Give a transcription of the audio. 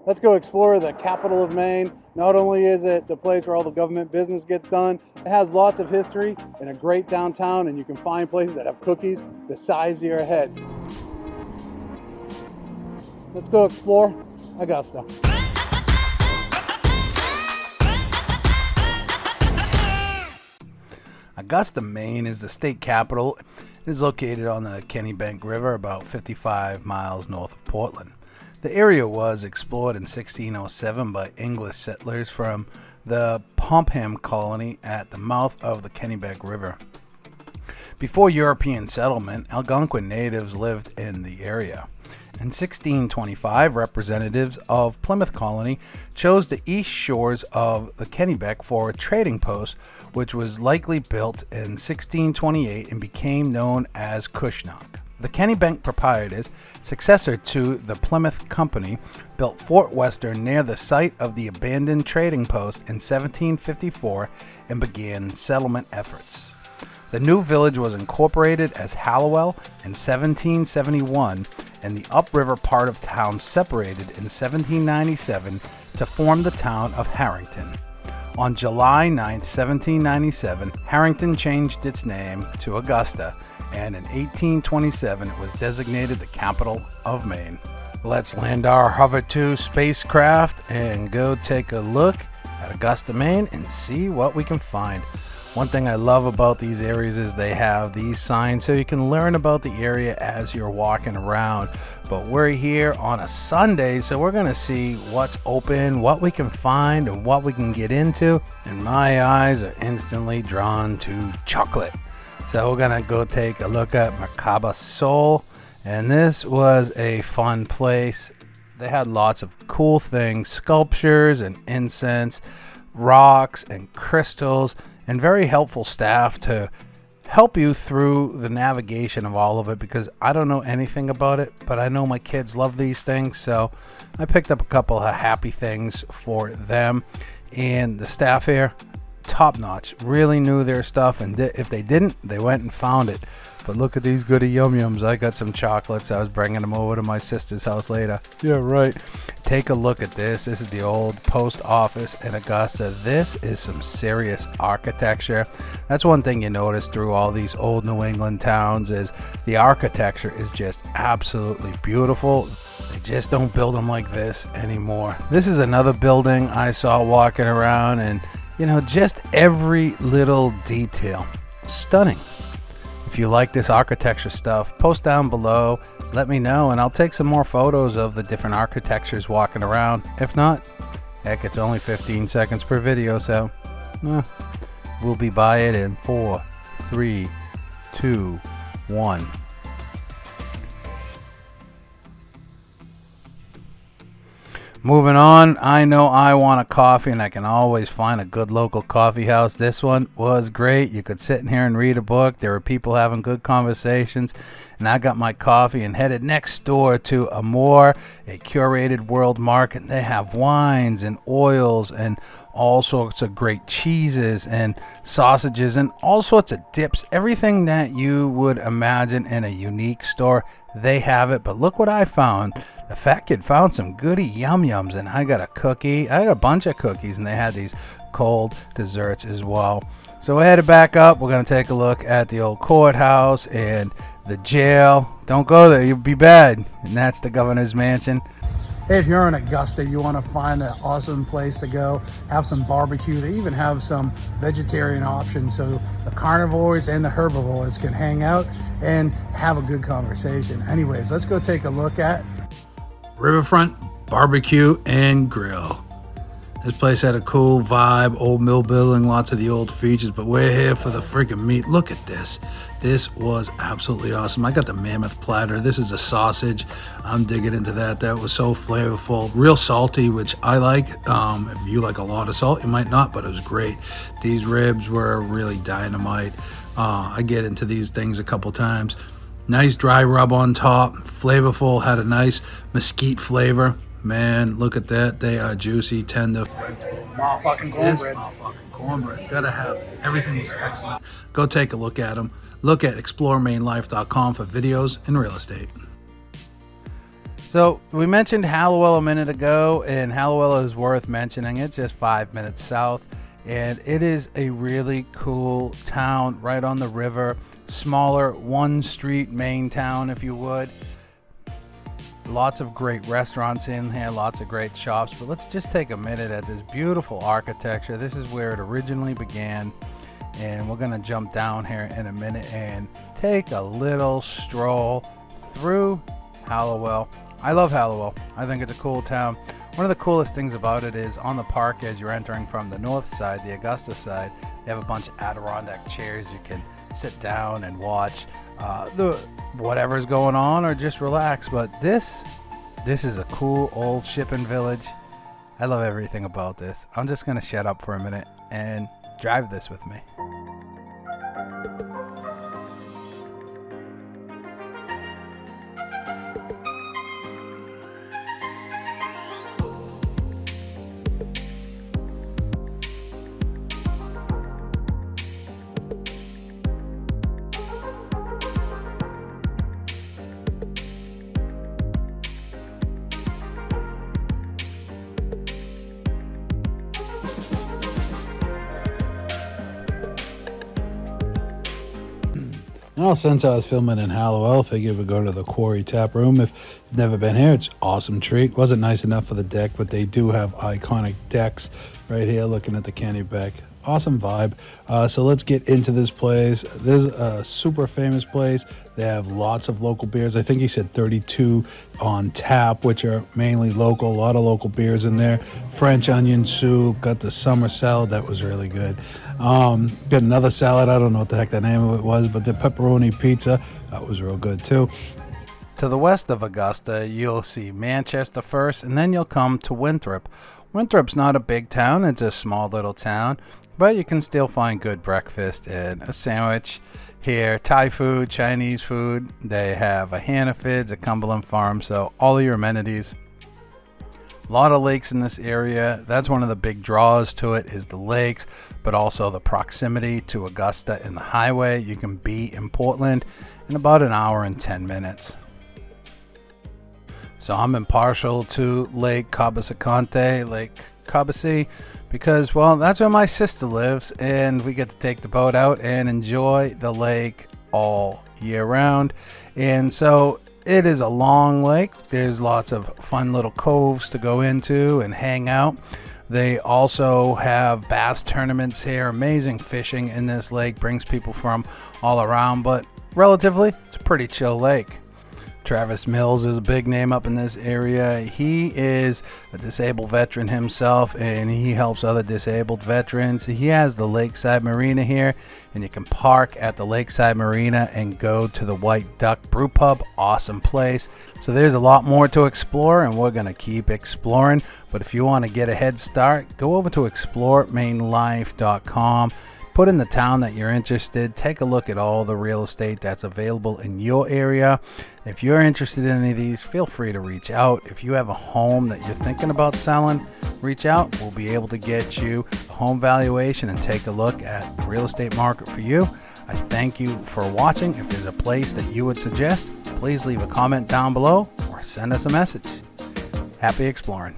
Let's go explore the capital of Maine. Not only is it the place where all the government business gets done, it has lots of history and a great downtown, and you can find places that have cookies the size of your head. Let's go explore Augusta. Augusta, Maine is the state capital. It is located on the Kennebec River about 55 miles north of Portland. The area was explored in 1607 by English settlers from the Popham colony at the mouth of the Kennebec River. Before European settlement, Algonquin natives lived in the area. In 1625, representatives of Plymouth colony chose the east shores of the Kennebec for a trading post, which was likely built in 1628 and became known as Cushnock. The Kennebec proprietors, successor to the Plymouth Company, built Fort Western near the site of the abandoned trading post in 1754 and began settlement efforts. The new village was incorporated as Hallowell in 1771, and the upriver part of town separated in 1797 to form the town of Harrington. On July 9, 1797, Harrington changed its name to Augusta, and in 1827 it was designated the capital of Maine. Let's land our Hover 2 spacecraft and go take a look at Augusta, Maine and see what we can find. One thing I love about these areas is they have these signs so you can learn about the area as you're walking around. But we're here on a Sunday, so we're going to see what's open, what we can find, and what we can get into. And my eyes are instantly drawn to chocolate. So we're going to go take a look at Markaba Sol. And this was a fun place. They had lots of cool things, sculptures and incense, rocks and crystals, and very helpful staff to help you through the navigation of all of it, because I don't know anything about it, but I know my kids love these things, so I picked up a couple of happy things for them. And the staff here, top notch, really knew their stuff, and if they didn't, they went and found it. But look at these goody yum-yums. I got some chocolates. I was bringing them over to my sister's house later. Yeah, right. Take a look at this. This is the old post office in Augusta. This is some serious architecture. That's one thing you notice through all these old New England towns is the architecture is just absolutely beautiful. They just don't build them like this anymore. This is another building I saw walking around, and you know, just every little detail. Stunning. If you like this architecture stuff, post down below, let me know, and I'll take some more photos of the different architectures walking around. If not, heck, it's only 15 seconds per video, so we'll be by it in 4, 3, 2, 1. Moving on, I know I want a coffee, and I can always find a good local coffee house. This one was great. You could sit in here and read a book. There were people having good conversations, and I got my coffee and headed next door to Amour, a curated world market. They have wines and oils and all sorts of great cheeses and sausages and all sorts of dips. Everything that you would imagine in a unique store, they have it. But look what I found. The fat kid found some goody yum-yums, and I got a cookie. I got a bunch of cookies, and they had these cold desserts as well. So I headed back up. We're going to take a look at the old courthouse and the jail. Don't go there. You'll be bad. And that's the governor's mansion. Hey, if you're in Augusta, you want to find an awesome place to go, have some barbecue. They even have some vegetarian options, so the carnivores and the herbivores can hang out and have a good conversation. Anyways, let's go take a look at Riverfront Barbecue and Grill. This place had a cool vibe, old mill building, lots of the old features, but we're here for the freaking meat. Look at this. This was absolutely awesome. I got the mammoth platter. This is a sausage. I'm digging into that. That was so flavorful. Real salty, which I like. If you like a lot of salt, you might not, but it was great. These ribs were really dynamite. I get into these things a couple times. Nice dry rub on top, flavorful, had a nice mesquite flavor. Man, look at that. They are juicy, tender. motherfucking cornbread. Motherfucking cornbread. Gotta have it. Everything was excellent. Go take a look at them. Look at exploremainelife.com for videos and real estate. So we mentioned Hallowell a minute ago, and Hallowell is worth mentioning. It's just 5 minutes south, and it is a really cool town right on the river. Smaller, one street main town, if you would. Lots of great restaurants in here, lots of great shops, but let's just take a minute at this beautiful architecture. This is where it originally began, and we're gonna jump down here in a minute and take a little stroll through Hallowell. I love Hallowell. I think it's a cool town. One of the coolest things about it is on the park, as you're entering from the north side, the Augusta side, they have a bunch of Adirondack chairs. You can sit down and watch whatever's going on, or just relax. But this is a cool old shipping village. I love everything about this. I'm just gonna shut up for a minute and drive this with me. Now, since I was filming in Hallowell, I figured we'd go to the Quarry Tap Room. If you've never been here, it's an awesome treat. Wasn't nice enough for the deck, but they do have iconic decks right here looking at the Kennebec. Awesome vibe. So let's get into this place. This is a super famous place. They have lots of local beers. I think he said 32 on tap, which are mainly local. A lot of local beers in there. French onion soup. Got the summer salad. That was really good. Got another salad. I don't know what the heck the name of it was, but the pepperoni pizza, that was real good too. To the west of Augusta, you'll see Manchester first, and then you'll come to Winthrop. Winthrop's not a big town. It's a small little town, but you can still find good breakfast and a sandwich here. Thai food, Chinese food. They have a Hannaford's, a Cumberland Farm, so all of your amenities. A lot of lakes in this area. That's one of the big draws to it, is the lakes, but also the proximity to Augusta and the highway. You can be in Portland in about an hour and 10 minutes. So I'm impartial to Lake Cabasacante, Lake Cabasy, because, well, that's where my sister lives, and we get to take the boat out and enjoy the lake all year round. And so it is a long lake. There's lots of fun little coves to go into and hang out. They also have bass tournaments here. Amazing fishing in this lake, brings people from all around, but relatively, it's a pretty chill lake. Travis Mills is a big name up in this area. He is a disabled veteran himself, and he helps other disabled veterans. He has the Lakeside Marina here, and you can park at the Lakeside Marina and go to the White Duck Brew Pub. Awesome place. So there's a lot more to explore, and we're going to keep exploring. But if you want to get a head start, go over to exploremainlife.com. Put in the town that you're interested. Take a look at all the real estate that's available in your area. If you're interested in any of these, feel free to reach out. If you have a home that you're thinking about selling, reach out. We'll be able to get you a home valuation and take a look at the real estate market for you. I thank you for watching. If there's a place that you would suggest, please leave a comment down below or send us a message. Happy exploring.